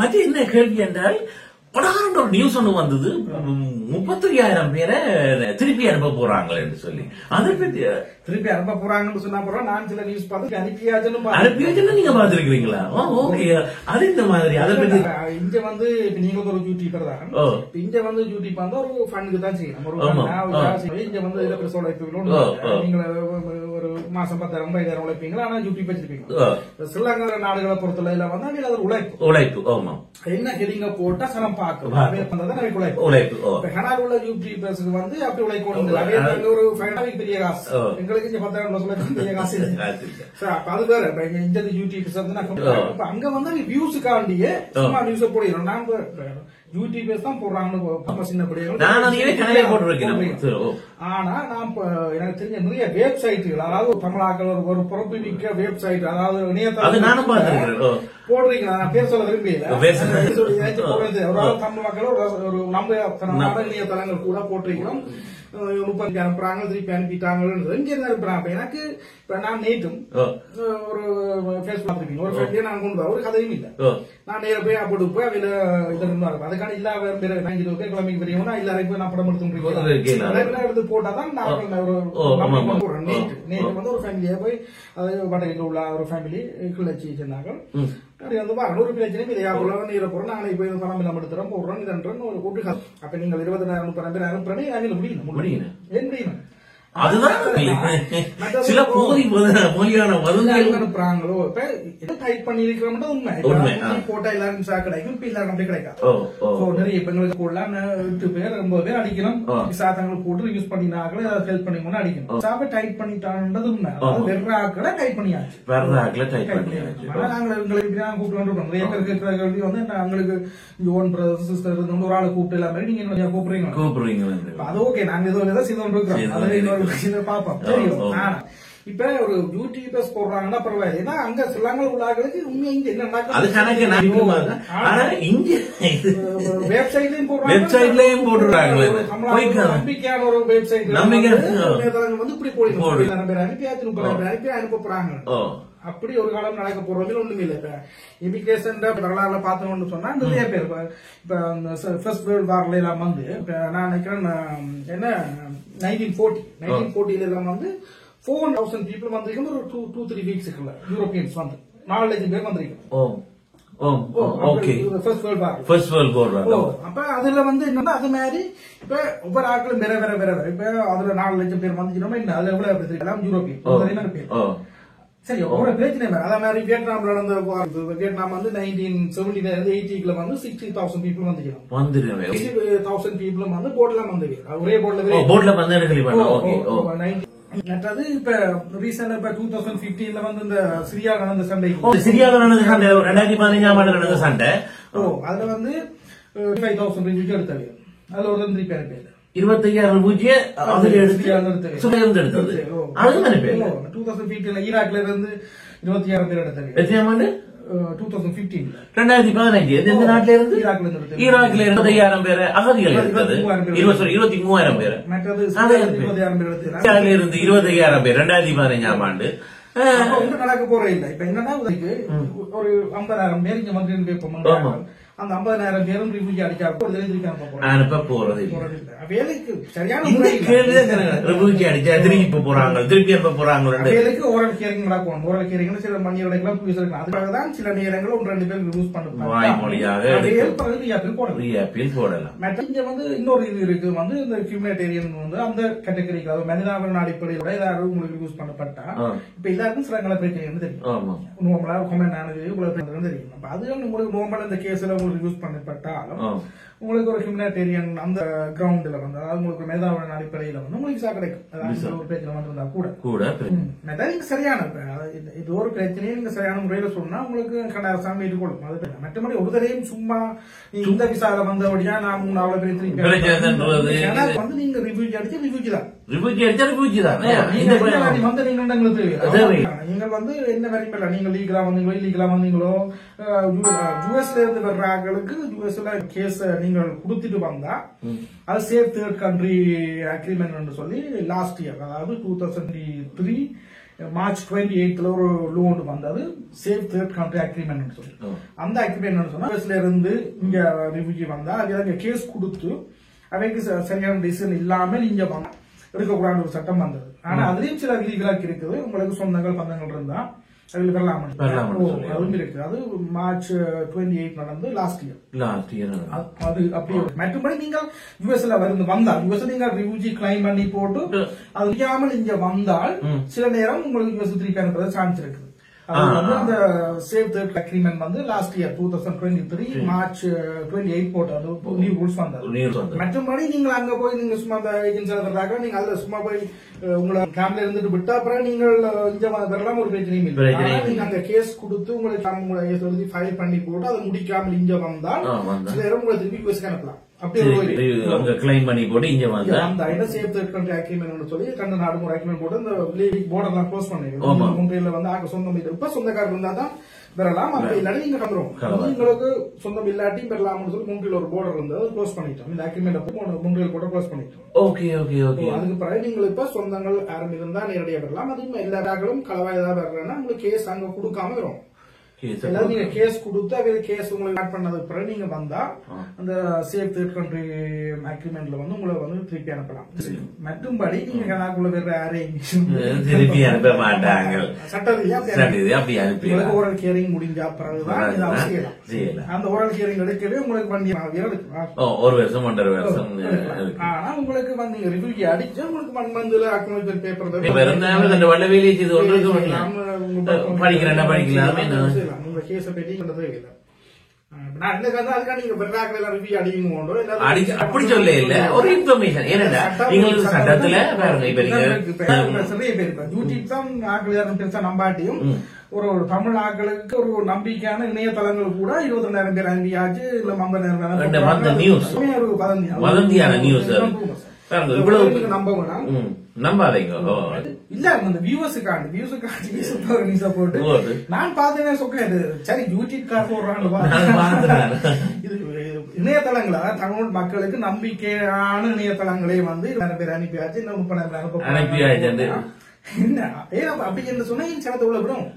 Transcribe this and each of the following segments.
மற்ற என்ன கேள்வி என்றால் படாண்ட ஒரு நியூஸ் ஒண்ணு வந்தது 35,000 பேரை திருப்பி அனுப்ப போறாங்க என்று சொல்லி அதை பத்தி திருப்பி அனுப்ப போறாங்கன்னு சொன்னா போறோம். நான் சில நியூஸ் பார்த்து அனுப்பியாச்சுன்னு நீங்க பாத்துருக்கீங்களா? ஓகே, அது இந்த மாதிரி அதை பத்தி இங்க வந்து நீங்க ஒரு யூடியூபர் தான். இங்க வந்து யூடியூப் வந்து ஒரு ஃபண்டுக்கு தான் செய்யணும். இங்க வந்து நீங்க ஒரு மாசம் 10,000 15,000 உழைப்பீங்களா? ஆனா யூடியூப் வச்சிருப்பீங்க. ஸ்ரீலங்கா நாடுகளை பொறுத்தல வந்து அது உழைப்பு. ஆமா, என்ன ஹெடிங்க போட்டா சனம் பார்க்கும் உழைப்பு. கனடா உள்ள யூடியூபர்ஸ்க்கு வந்து அப்படி உழைக்கணும். ஒரு பெரிய காசு எங்களுக்கு இங்க 10,000 பெரிய காசு. அது வேற இந்த யூடியூபர்ஸ் வந்து அங்க வந்து வியூஸுக்காண்டியே சும்மா நியூஸ் போடுறோம். நாங்க யூடியூபர்ஸ் தான் போடுறாங்கன்னு சின்ன ஆனா நான் எனக்கு தெரிஞ்ச நிறைய வெப்சைட்டுகள், அதாவது தமிழாக்கள் ஒரு பொறுப்பு மிக்க வெப்சைட், அதாவது இணையதளம் போடுறீங்க. நான் பேர் சொல்ல விரும்பல. ஒரு தமிழ் மக்கள் ஒரு நம்ம இணையதளங்கள் கூட போட்டிருக்கிறோம். 30 அனுப்புறாங்க, திருப்பி அனுப்பிட்டாங்க. இங்க இருந்து அனுப்புறாங்க. எனக்கு நான் நேற்றும் ஒரு பேஸ்புக் ஒரு ஃப்ரெண்டே நான் கொண்டு ஒரு கதையும் இல்ல. நான் நேர போய் அப்படி போய் அவையில இது இருந்தாரு. அதுக்கான இல்ல வேற நான் 20 பேர் கிளம்பி பெரியவனா எல்லாரையும் போய் நான் படம் எடுத்து போட்டாதான் நான் ஒரு நேற்று வந்து ஒரு ஃபேமிலியா போய் அதாவது வடகில் உள்ள ஒரு ஃபேமிலி கிளச்சி சொன்னாங்க. வந்து ஒரு பிரச்சனை நீரை போறோம், நாளை போய் பணம் எல்லாம் எடுத்துறோம் போடுறோம் இதன்றோம் ஒரு கூட்டு. அப்ப நீங்கள் 20,000 30,000 அனுப்புறேன் அதில் முடியணும். ஏன் முடியணும்? அதுதான் சில போலியான அனுப்புறாங்களோ. இப்ப டைப் பண்ணி இருக்கிறோம் உண்மை. போட்டா எல்லாரும் கிடைக்கும். இப்ப எல்லாரும் அப்படி கிடைக்காது. நிறைய பெண்களுக்கு போடலாம். 8 பேர் 9 பேர் அடிக்கணும். சாதனங்கள் போட்டு யூஸ் பண்ணினாங்களே அதை ஹெல்ப் பண்ணி கூட அடிக்கணும். சாப்ப டைப் பண்ணிட்டான்றது உண்மை. வெற ஆக்களை டைப் பண்ணியாச்சு. நாங்கள் எங்களுக்கு கூப்பிட்டு நிறைய பேருக்கு வந்து எங்களுக்கு ஓன் பிரதர் சிஸ்டர் ஒரு ஆளை கூப்பிட்டு எல்லாமே நீங்க கூப்பிடுறீங்க. அது ஓகே, நாங்க ஏதோ செய்து பாப்போம் தெரியும். இப்ப ஒரு யூடியூபர்ஸ் போடுறாங்கன்னா பரவாயில்ல. ஏன்னா அங்க சிலங்கள் உள்ளாங்களுக்கு உண்மை இங்க என்ன வெப்சைட்லயும் போடுறாங்க. நம்பிக்கையான ஒரு வெப்சைட் வந்து இப்படி போடுறாங்க. அனுப்பி அனுப்ப போறாங்க. அப்படி ஒரு காலம் நடக்க போறது ஒண்ணுமே இல்ல. இப்ப இமிகிரேஷன் வரலாறுல பார்த்தோம்னு சொன்னா நிறைய பேர் இப்ப ஃபர்ஸ்ட் வேர்ல்ட் வார்ல எல்லாம் வந்து நான் நினைக்கிறேன் என்ன 1940 எல்லாம் வந்து 4,000 people வந்திருக்கணும். ஒரு 2-3 வீக்ஸ் யூரோப்பியன்ஸ் வந்து 4,00,000 பேர் வந்திருக்கணும். அப்ப அதுல வந்து என்னன்னா அது மாதிரி இப்ப ஒவ்வொரு ஆட்களும் வேற வேற வேற இப்ப அதுல 4,00,000 பேர் வந்துச்சுன்னா என்ன அதுல எவ்வளவு யூரோப்பியன் பேர். சரி, ஒரு பிரச்சனை அதே மாதிரி வியட்நாம்ல நடந்த வியட்நாம் வந்து 1970 வந்து 60,000 people வந்துக்கிறோம். 60,000 people வந்து போட்ல வந்து ஒரே போட்ல மற்றது இப்ப ரீசெண்டா இப்ப 2015 வந்து இந்த சிரியால நடந்த சண்டை 2015 நடந்த சண்டை. அதுல வந்து 5,000 ரிவ்யூ எடுத்தாங்க. அதுல ஒரு 3 பேர் 25,000 பூஜ்ஜிய எடுத்தது. 2015 ஈராக்ல இருந்து 26,000 பேர் எடுத்தாங்க. 2015 எந்த நாட்டில இருந்து? ஈராக்ல 25,000 பேர் அகதிகள் எடுத்தது. 23,000 பேர் இருந்து 20,000 பேர் 2015 ஆண்டு நடக்க போற இல்ல. இப்ப என்னன்னா ஒரு 50,000 பேர் இங்க வந்து வைப்போம். அந்த 50,000 பேரும் ரிவ்யூ அடிச்சா அனுப்ப போறது வேலைக்கு சரியான ரிவ்யூ அடிச்சா திருப்பி போறாங்க, திருப்பி அனுப்ப போறாங்க. வேலைக்கு ஓரல் கேரிங் நடக்கும். ஓரல் கேரிங் சில மணியோடைக்கெல்லாம் பேசுறாங்க. அதுக்காகதான் சில நேரங்கள் 1-2 பேர் யூஸ் பண்ணுவாங்க. வாய்மொழியாக போடலாம். இங்க வந்து இன்னொரு இது இருக்கு வந்து இந்த ஹியூமனிடேரியன் வந்து அந்த கேட்டகரிக்கு அதாவது மனிதாபன அடிப்படையோட ஏதாவது உங்களுக்கு யூஸ் பண்ணப்பட்டா இப்ப எல்லாருக்கும் சில பிரச்சனை தெரியும். நோமலா கமெண்ட் ஆனது தெரியும். அப்ப அது உங்களுக்கு நோமல் இந்த கேஸ்ல யூஸ் பண்ணப்பட்டாலும் உங்களுக்கு ஒரு ஹியூமனிடேரியன் அந்த கிரவுண்ட்ல வந்து அதாவது உங்களுக்கு மேதாவின் அடிப்படையில வந்து உங்களுக்கு விசா கிடைக்கும். ஒரு பிரச்சனை வந்திருந்தா கூட சரியான இது ஒரு பிரச்சனையை நீங்க சரியான முறையில சொன்னா உங்களுக்கு கனடா அரசாங்கம் ஏற்றுக்கொள்ளும். அது மற்றபடி ஒரு தரையும் சும்மா இந்த விசால வந்தபடியா நான் 3 பேர் வந்து நீங்க ரிவ்யூ அடிச்சு ரிவ்யூ தான் நீங்க வந்து என்ன வரைக்கும் நீங்க லீகலா வந்தீங்களோ இல்லீகலா வந்தீங்களோ யூஎஸ்ல இருந்து வர்ற ஆட்களுக்கு யூஎஸ்ல கேஸ் நீங்கள் கொடுத்துட்டு வந்தா அது சேஃப் தேர்ட் கண்ட்ரி அக்ரிமெண்ட் சொல்லி லாஸ்ட் இயர் அதாவது 2023 மார்ச் 28th ஒரு லோன் வந்தது சேஃப் தேர்ட் கண்ட்ரி அக்ரிமெண்ட் சொல்லி அந்த அக்ரிமெண்ட் சொன்னா யூஎஸ்ல இருந்து இங்க ரிஃப்யூஜி வந்தா அது கேஸ் கொடுத்து அவைக்கு சரியான டிசிஷன் இல்லாம இங்க எடுக்கக்கூடாது ஒரு சட்டம் வந்தது. ஆனா அதுலயும் சில விதிவிலக்கு இருக்குது. உங்களுக்கு சொந்தங்கள் பந்தங்கள் இருந்தா அதுல வரலாம் அதுவும் இருக்கு. அது மார்ச் 28 நடந்து லாஸ்ட் இயர் அது அப்படி. மற்றபடி நீங்கள் யூஎஸ்ல வந்தால் யூஎஸ் நீங்க ரிஃப்யூஜி கிளைம் பண்ணி போட்டு அது முடியாமல் இங்க வந்தால் சில நேரம் உங்களுக்கு யூஎஸ் திருப்பி அனுப்புறது சான்ஸ் இருக்குது. அந்த சேவ் தேர்ட் அக்ரிமெண்ட் வந்து லாஸ்ட் இயர் 2023 மார்ச் 28 போட்டு அது நியூ ரூல்ஸ் வந்தது. மற்றபடி நீங்க அங்க போய் நீங்க சும்மா ஏஜென்சி நீங்க அதுல சும்மா போய் உங்களை ஃபேமிலி இருந்துட்டு விட்டா அப்புறம் நீங்கள் இங்க வரலாம் ஒரு பிரச்சனையும் இல்லை. நீங்க அங்க கேஸ் கொடுத்து உங்களுக்கு ஃபைல் பண்ணி போட்டு அதை முடிக்காமல் இங்க வந்தால் சில நேரம் உங்களை திருப்பி யூஎஸ்க்கு அனுப்பலாம். கிளைம் பண்ணி போட்டு இங்க அந்த சேஃப் தேர்ட் கண்ட்ரி அக்ரிமெண்ட் சொல்லி கண்ட நாடு ஒரு அக்ரிமெண்ட் போட்டு இந்த பார்டர் க்ளோஸ் பண்ணிருக்கோம். மும்பையில வந்து ஆக சொந்தம் இப்ப சொந்தக்காரர் இருந்தா தான் பெறலாம். அப்படி இல்லாட்டி நீங்க வந்துடும். உங்களுக்கு சொந்தம் இல்லாட்டி பெறலாம்னு சொல்லி மும்பையில் ஒரு பார்டர் இருந்தது க்ளோஸ் பண்ணிட்டோம். இந்த அக்ரிமெண்ட் மும்பையில் கூட க்ளோஸ் பண்ணிட்டோம். அதுக்கு பிறகு நீங்க இப்ப சொந்தங்கள் யாரும் இருந்தா நேரடியாக பெறலாம். அதுவும் எல்லா பேர்களும் கலவா ஏதாவது வர்றதுன்னா உங்களுக்கு கேஸ் அங்க கொடுக்காம வரும். நீங்க கேஸ் கொடுத்து அவை கேஸ் உங்களுக்கு ஆட் பண்ணது பிறகு நீங்க வந்தா அந்த சேஃப் தேர்ட் கண்ட்ரி அக்ரிமெண்ட்ல வந்து உங்களை வந்து திருப்பி அனுப்பலாம். மற்றும்படி நீங்க கணக்குள்ள வேற யாரையும் திருப்பி அனுப்ப மாட்டாங்க. சட்ட ரீதியா ஓரல் ஹியரிங் முடிஞ்சா பிறகுதான் இதை செய்யலாம். அந்த ஓரல் ஹியரிங் எடுக்கவே உங்களுக்கு வண்டி ஒரு வருஷம் 1.5 வருஷம். ஆனா உங்களுக்கு வந்து ரிவ்யூ அடிச்சு உங்களுக்கு 1 monthல அக்னாலஜ்மென்ட் பேப்பர் வேலையை செய்து படிக்கிறேன் படிக்கலாம். உங்க கேஸ பெட்டி கொண்டதே இல்லை. நான் என்ன கதை அதுக்காக நீங்க பெறாக்கள் ரிவ்யூ அடிக்குமோண்டோ அப்படி சொல்ல இல்ல ஒரு இன்ஃபர்மேஷன் ஏன்னா நீங்க சட்டத்துல நிறைய பேர் யூடியூப் தான் ஆக்கள் யாரும் பெருசா நம்பாட்டியும் ஒரு தமிழ் ஆக்களுக்கு ஒரு நம்பிக்கையான இணையதளங்கள் கூட 22,000 பேர் அனுப்பியாச்சு இல்ல 50,000 ஒரு வதந்தியான நியூஸ் நம்பாதீங்க. இல்ல அந்த வியூஸுக்காண்டி போட்டு நான் பார்த்தேன் சொக்கேன். சரி யூடியூப் கார் போடுறான்னு இது இணையதளங்களா தமிழ் மக்களுக்கு நம்பிக்கையான இணையதளங்களே வந்து நிறைய பேர் அனுப்பியாச்சு. இன்னும் 30,000 என்ன அப்படி என்று சொன்னா சனத்தை உள்ள விடும்.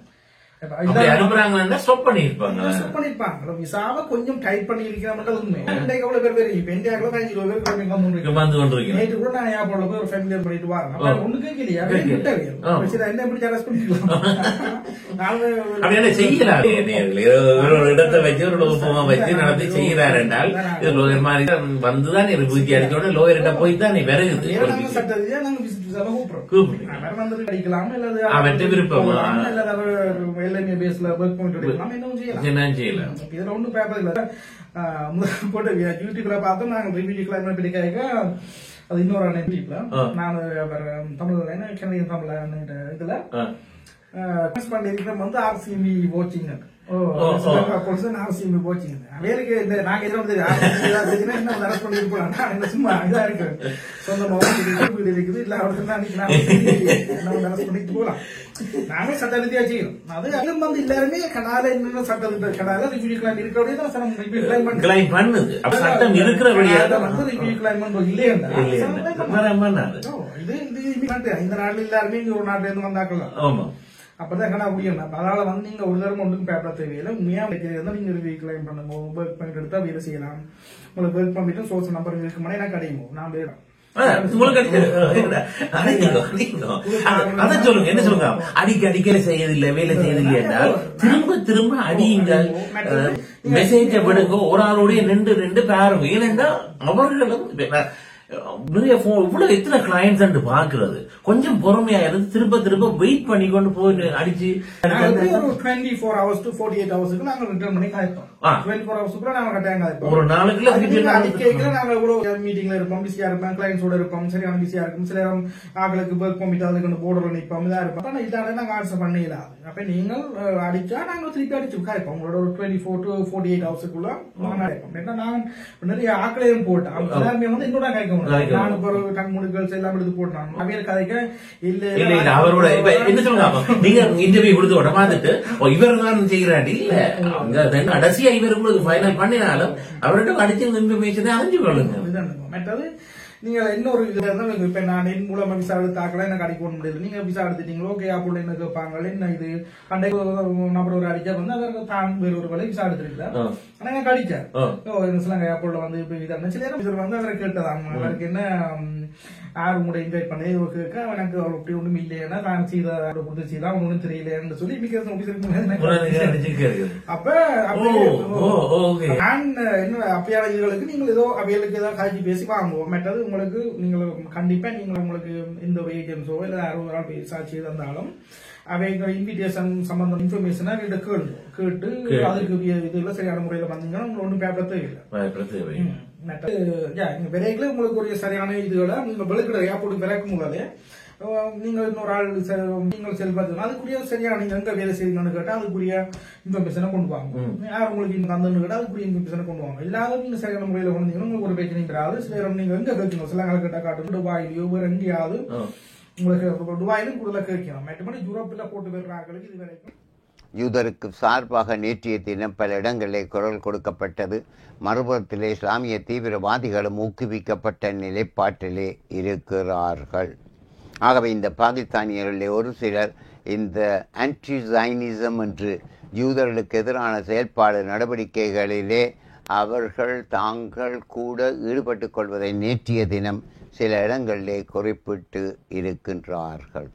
கொஞ்சம் டைப் பண்ணி இருக்கிற உண்மை. எவ்வளவு பேர் பேர் இப்ப இந்தியாவுல 15 நேற்று கூட நான் ஏர்போர்ட்ல போய் ஒரு ஃபேமிலியர் பண்ணிட்டு வரேன். ஒண்ணுக்கு இல்லையா என்ன எப்படி அரெஸ்ட் பண்ணிக்கலாம். செய்யலாம் ஒரு இடத்தை வச்சு ஒரு லோகமா வச்சு நடத்தி செய்யறாரு என்றால் வந்துதான் ரிவ்யூ அடிச்சோட லோயர்கிட்ட போய் தான் நீ வருது சட்ட ரீதியா நாங்க கூப்பிடுறோம். வந்து படிக்கலாம் அவற்றை விருப்பம் எல்லாமே பேஸ்ல ஒர்க் பண்ணிட்டு எடுக்கலாம். என்ன செய்யலாம். இதுல ஒன்னும் பேப்பர் இல்ல. போட்டு யூடியூப்ல பார்த்தோம் நாங்க ரிவ்யூ கிளைம் பிடிக்காக அது இன்னொரு யூடியூப்ல நான் தமிழ்ல கனடியன் தமிழ்ல இதுல பண்ணிருக்கேன் வந்து ஆர்சிபி வாட்சிங் ஆர்சிபி வாட்சிங் வேலைக்கு நாங்க என்ன அரசு பண்ணிருப்போம். என்ன சும்மா இதா இருக்கு சொந்தமாக வீடு இருக்குது இல்ல அரசு பண்ணிட்டு போகலாம். நாங்க சட்ட ரீதியா செய்யணும். அது அதுவும் வந்து எல்லாருமே கடால என்ன சட்ட கடால ரிவ்யூ கிளைம் கிளைம் பண்ணுது சட்டம் இருக்கிறபடியாக வந்து ரிவ்யூ கிளைம் இல்லையா இது இந்த நாட்டுல எல்லாருமே இங்க ஒரு நாட்டுல இருந்து வந்தாக்கலாம். ஆமா அப்பதான் கணா முடியும். அதனால வந்து நீங்க ஒரு தரம் ஒன்றும் பேப்பர் தேவையில்லை. உண்மையா நீங்க ரிவ்யூ கிளைம் பண்ணுங்க. ஒர்க் பண்ணிட்டு எடுத்தா வேலை செய்யலாம். உங்களுக்கு ஒர்க் பண்ணிட்டு சோர்ஸ் நம்பர் இருக்குமானே எனக்கு கிடைக்கும். நான் வேணும் அதான் சொல்லுங்க. என்ன சொல்லுங்க அடிக்கல செய்யதில்லை வேலை செய்யதில்லை என்றால் திரும்ப திரும்ப அடியுங்கள். மெசேஜ விடுங்க. ஒரு ஆளோடைய ரெண்டு பாருங்க. ஏனென்றால் அவர்களும் நிறைய இவ்வளவு எத்தனை கிளைண்ட்ஸ் பாக்குறது கொஞ்சம் பொறுமையா இருந்து திரும்ப வெயிட் பண்ணி கொண்டு போய் அடிச்சு 24 hours to 48 hours நாங்க ரிட்டர்ன் பண்ணி காய்ப்போம். 24 hours நாங்க கட்டாயம் காய்ப்போம். ஒரு நாளுக்குள்ள நாங்க எவ்வளவு மீட்டிங்ல இருப்போம், பிஸியா இருப்போம், கிளைண்ட்ஸோட இருப்போம், சரியான பிஸியா இருக்கும். சில நேரம் ஆக்களுக்கு ஒர்க் பண்ணிட்டு அதுக்கு போர்டர் நிற்போம், இதா இருப்போம். ஆனா இதான நாங்க ஆன்சர் பண்ணிடலாம். அப்ப நீங்கள் அடிச்சா நாங்க திருப்பி அடிச்சு காய்ப்போம். உங்களோட ஒரு 24 to 48 hours நாங்க அடிப்போம். ஏன்னா நான் நிறைய ஆக்களையும் போட்டேன். எல்லாருமே வந்து என்னோட காய்க்க முடியும். நான் ஒரு கண் முடுக்கள் எல்லாம் எடுத்து போட்டாங்க. அவையில் கதைக்க இல்ல அவரோட என்ன சொல்லுங்க. நீங்க இன்டர்வியூ கொடுத்து விட பார்த்துட்டு இவர் தான் செய்யறாடி இல்ல கடைசியா இவர் உங்களுக்கு ஃபைனல் பண்ணினாலும் அவர்கிட்ட அடிச்சு இன்ஃபர்மேஷனை அறிஞ்சு கொள்ளுங்க. மற்றது நீங்க இன்னொரு இது இப்ப நான் என் மூலமா விசா எடுத்தாக்கலாம் எனக்கு அடிக்க முடியல, நீங்க விசா எடுத்துட்டீங்களோ ஓகே அப்படி என்ன கேட்பாங்க, என்ன இது அன்றைக்கு நபர் ஒரு அடிச்சா வந்து அவருக்கு தான் வேற ஒரு வேலை விசா எடுத்துருக்கிறார், ஆனா எனக்கு அடிச்சார் சிலங்க ஏர்போர்ட்ல வந்து இப்ப இதான் சில நேரம் வந்து அவரை கேட்டதான் அவருக்கு என்ன யாரு கூட இன்வைட் பண்ணி கேட்க எனக்கு அப்படி ஒண்ணும் இல்லையா நான் செய்த கொடுத்து செய்தா ஒன்னும் தெரியலன்னு சொல்லி அப்ப நான் என்ன அப்பியாளர்களுக்கு நீங்கள் ஏதோ அவைகளுக்கு ஏதாவது காய்ச்சி பேசி வாங்குவோம், மற்றது உங்களுக்கு நீங்கள் கண்டிப்பா நீங்கள் உங்களுக்கு எந்த ஒரு ஏஜென்ஸோ இல்ல யாரோ ஒரு ஆள் சாட்சி தந்தாலும் அவங்க இன்விடேஷன் சம்பந்தம் இன்ஃபர்மேஷனா கேட்டு அதுக்கு இதுல சரியான முறையில வந்தீங்கன்னா உங்களுக்கு ஒன்றும் பேப்பர் தேவையில்லை. விரைவில் உங்களுக்கு ஒரு சரியான இதுகளை நீங்க வெளிக்கிட ஏர்போர்ட் விரைக்கும் உள்ளது நீங்கள் இன்னொரு ஆள் நீங்கள் செல்வது அதுக்குரிய சரியான நீங்க எங்க வேலை செய்யணும்னு கேட்டா அதுக்குரிய இன்ஃபர்மேஷனை கொண்டு வாங்க, யார் உங்களுக்கு இங்க தந்துன்னு கேட்டா அதுக்குரிய இன்ஃபர்மேஷனை கொண்டு வாங்க. எல்லாரும் நீங்க சரியான முறையில வந்தீங்கன்னா உங்களுக்கு ஒரு பிரச்சனை கிடையாது. சில நீங்க எங்க கேட்கணும் சில கேட்டா காட்டு துபாயிலையோ வேற எங்கேயாவது உங்களுக்கு துபாயிலும் கூடுதலா கேட்கணும், மற்றபடி யூரோப்பில் போட்டு வர்றாங்களுக்கு இது வரைக்கும். யூதருக்கு சார்பாக நேற்றைய தினம் பல இடங்களிலே குரல் கொடுக்கப்பட்டது. மறுபுறத்திலே இஸ்லாமிய தீவிரவாதிகளும் ஊக்குவிக்கப்பட்ட நிலைப்பாட்டிலே இருக்கிறார்கள். ஆகவே இந்த பாகிஸ்தானியர்களிலே ஒரு சிலர் இந்த ஆன்டி ஜைனிசம் என்று யூதர்களுக்கு எதிரான செயல்பாடு நடவடிக்கைகளிலே அவர்கள் தாங்கள் கூட ஈடுபட்டுக் கொள்வதை நேற்றைய தினம் சில இடங்களிலே குறிப்பிட்டு இருக்கின்றார்கள்.